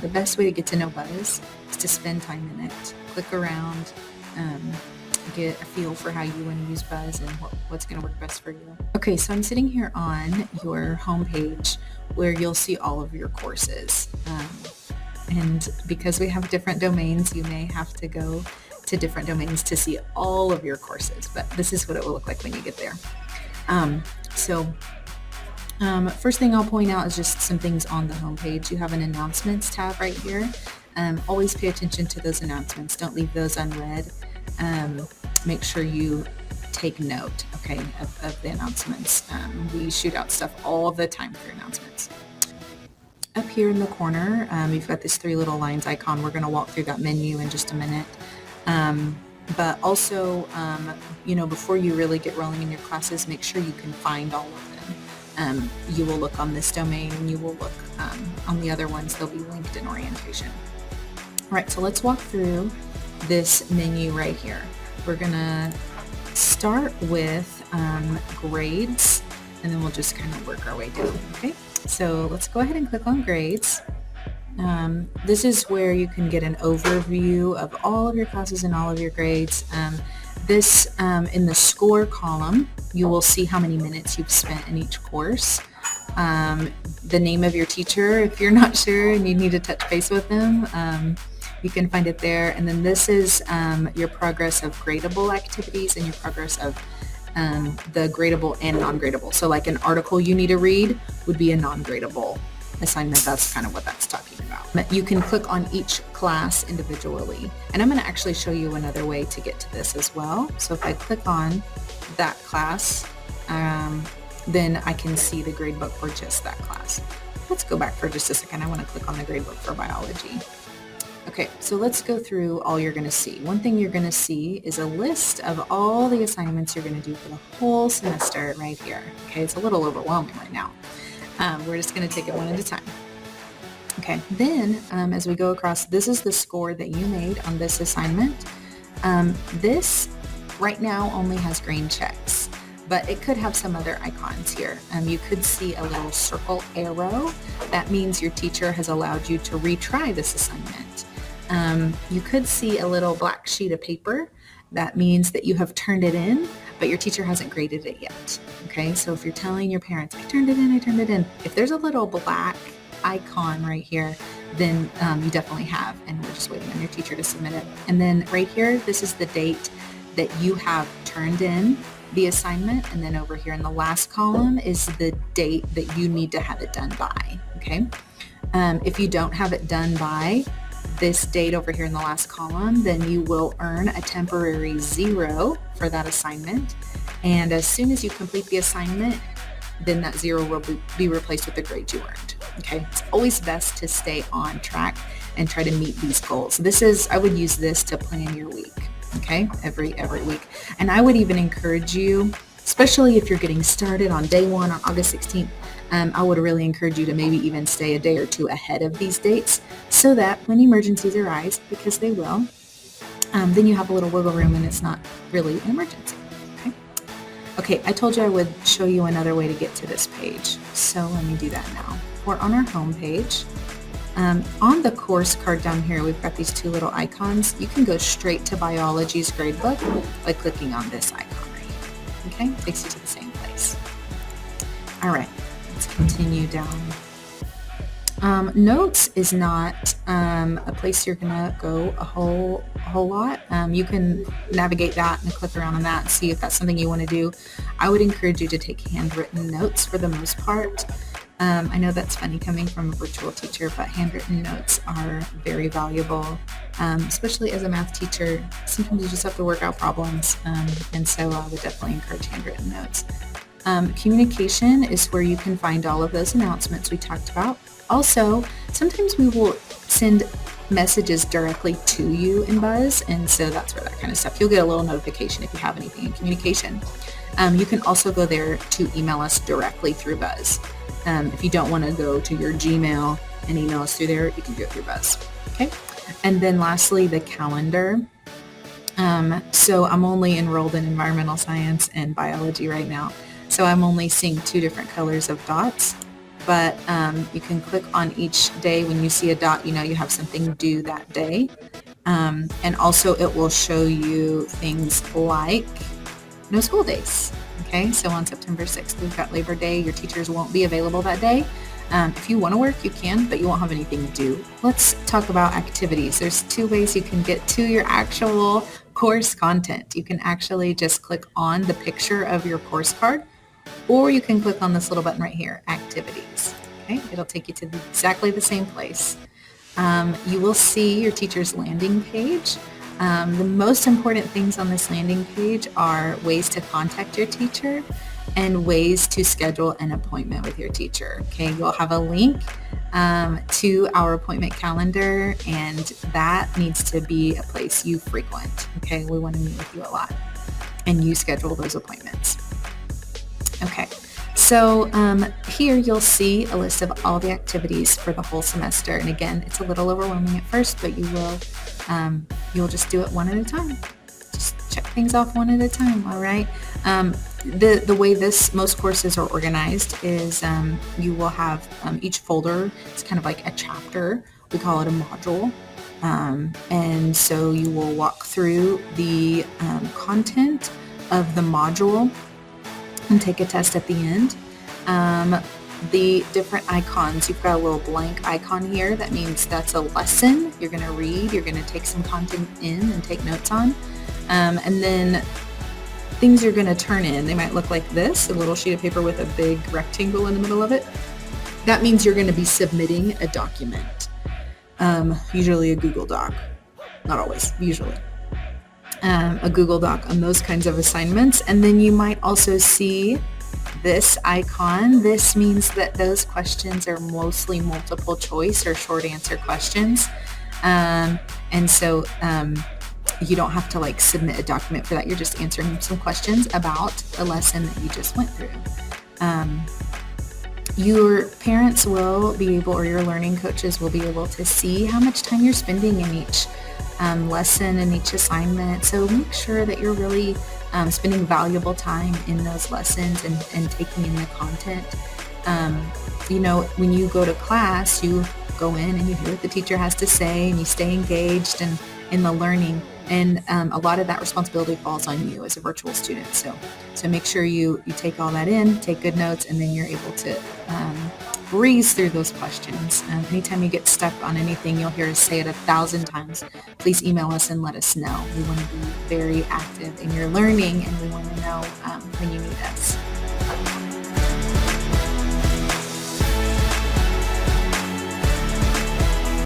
The best way to get to know Buzz is to spend time in it. Click around, get a feel for how you want to use Buzz and what's going to work best for you. Okay, so I'm sitting here on your homepage where you'll see all of your courses. And because we have different domains, you may have to go to different domains to see all of your courses, but this is what it will look like when you get there. First thing I'll point out is just some things on the homepage. You have an announcements tab right here. Always pay attention to those announcements. Don't leave those unread. Make sure you take note, okay, of the announcements. We shoot out stuff all the time for announcements. Up here in the corner, you've got this 3 little lines icon. We're going to walk through that menu in just a minute. But also, before you really get rolling in your classes, make sure you can find all of them. You will look on this domain, and you will look on the other ones. They'll be linked in orientation. All right, so let's walk through this menu right here. We're going to start with grades, and then we'll just kind of work our way down, okay? So let's go ahead and click on grades. This is where you can get an overview of all of your classes and all of your grades. In the score column, you will see how many minutes you've spent in each course. The name of your teacher, if you're not sure and you need to touch base with them, you can find it there. And then this is your progress of gradable activities and your progress of the gradable and non-gradable. So like an article you need to read would be a non-gradable assignment. That's kind of what that's talking about. You can click on each class individually. And I'm going to actually show you another way to get to this as well. So if I click on that class, then I can see the gradebook for just that class. Let's go back for just a second. I want to click on the gradebook for biology. Okay, so let's go through all you're going to see. One thing you're going to see is a list of all the assignments you're going to do for the whole semester right here. Okay, it's a little overwhelming right now. We're just going to take it one at a time. Okay, then as we go across, this is the score that you made on this assignment. This right now only has green checks, but it could have some other icons here. You could see a little circle arrow. That means your teacher has allowed you to retry this assignment. You could see a little black sheet of paper. That means that you have turned it in, but your teacher hasn't graded it yet. Okay, so if you're telling your parents, I turned it in, if there's a little black icon right here, then you definitely have, and we're just waiting on your teacher to submit it. And then right here, this is the date that you have turned in the assignment, and then over here in the last column is the date that you need to have it done by, okay? If you don't have it done by this date over here in the last column, then you will earn a temporary 0 for that assignment. And as soon as you complete the assignment, then that 0 will be replaced with the grade you earned. Okay, it's always best to stay on track and try to meet these goals. I would use this to plan your week. Okay, every week. And I would even encourage you, especially if you're getting started on day 1 on August 16th, I would really encourage you to maybe even stay a day or 2 ahead of these dates so that when emergencies arise, because they will, then you have a little wiggle room and it's not really an emergency. Okay, I told you I would show you another way to get to this page. So let me do that now. We're on our home page. On the course card down here, we've got these 2 little icons. You can go straight to biology's gradebook by clicking on this icon right here. Okay, takes you to the same place. All right, let's continue down. Notes is not a place you're gonna go a whole lot. You can navigate that and click around on that and see if that's something you want to do. I would encourage you to take handwritten notes for the most part. I know that's funny coming from a virtual teacher, but handwritten notes are very valuable, especially as a math teacher. Sometimes you just have to work out problems, and so I would definitely encourage handwritten notes. Communication is where you can find all of those announcements we talked about. Also, sometimes we will send messages directly to you in Buzz, and so that's where that kind of stuff. You'll get a little notification if you have anything in communication. You can also go there to email us directly through Buzz. If you don't want to go to your Gmail and email us through there, you can do it through Buzz. Okay. And then lastly, the calendar. So I'm only enrolled in environmental science and biology right now. So I'm only seeing 2 different colors of dots. but you can click on each day. When you see a dot, you know you have something due that day. And also it will show you things like no school days. Okay, so on September 6th, we've got Labor Day. Your teachers won't be available that day. If you want to work, you can, but you won't have anything due. Let's talk about activities. There's 2 ways you can get to your actual course content. You can actually just click on the picture of your course card, or you can click on this little button right here, activities. Okay, it'll take you to exactly the same place. You will see your teacher's landing page. The most important things on this landing page are ways to contact your teacher and ways to schedule an appointment with your teacher. Okay, you'll have a link to our appointment calendar, and that needs to be a place you frequent. Okay, we want to meet with you a lot, and you schedule those appointments. Okay, so here you'll see a list of all the activities for the whole semester. And again, it's a little overwhelming at first, but you'll just do it one at a time. Just check things off one at a time, all right? The way most courses are organized is you will have each folder. It's kind of like a chapter. We call it a module. And so you will walk through the content of the module and take a test at the end. The different icons, you've got a little blank icon here. That means that's a lesson you're going to read. You're going to take some content in and take notes on. And then things you're going to turn in. They might look like this, a little sheet of paper with a big rectangle in the middle of it. That means you're going to be submitting a document, usually a Google Doc. Not always, usually. A Google Doc on those kinds of assignments. And then you might also see this icon. This means that those questions are mostly multiple choice or short answer questions. And so you don't have to submit a document for that. You're just answering some questions about a lesson that you just went through. Your parents will be able, or your learning coaches will be able to see how much time you're spending in each lesson and each assignment. So make sure that you're really spending valuable time in those lessons and taking in the content. When you go to class, you go in and you hear what the teacher has to say, and you stay engaged in the learning. And a lot of that responsibility falls on you as a virtual student. So make sure you take all that in, take good notes, and then you're able to breeze through those questions. Anytime you get stuck on anything, you'll hear us say it 1,000 times. Please email us and let us know. We want to be very active in your learning, and we want to know when you need us.